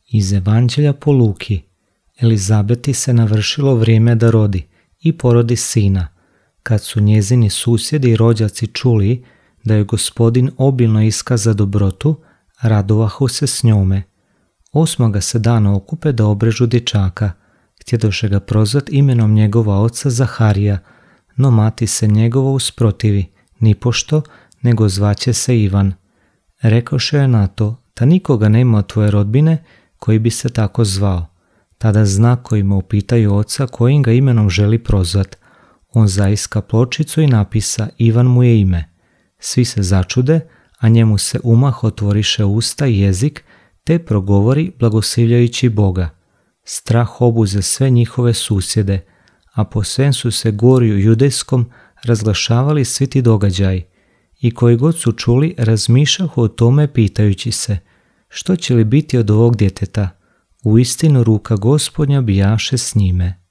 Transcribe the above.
Iz Evanđelja po Luki. Elizabeti se navršilo vrijeme da rodi i porodi sina. Kad su njezini susjedi i rođaci čuli da je Gospodin obilno iskaza dobrotu, radovahu se s njome. 8. se dana okupe da obrežu dječaka. Htjedoše ga prozvat imenom njegova oca Zaharija, no mati se njegova usprotivi, nipošto, nego zvaće se Ivan. Rekoše je na to, ta nikoga nema od tvoje rodbine koji bi se tako zvao. Tada znakovima upitaju oca kojim ga imenom želi prozvat. On zaiska pločicu i napisa Ivan mu je ime. Svi se začude, a njemu se umah otvoriše usta i jezik, te progovori blagoslivljajući Boga. Strah obuze sve njihove susjede, a po svem su se gorju judejskom razglašavali svi ti događaji. I koji god su čuli, razmišljahu o tome pitajući se, što će li biti od ovog djeteta? Uistinu ruka Gospodnja bijaše s njime.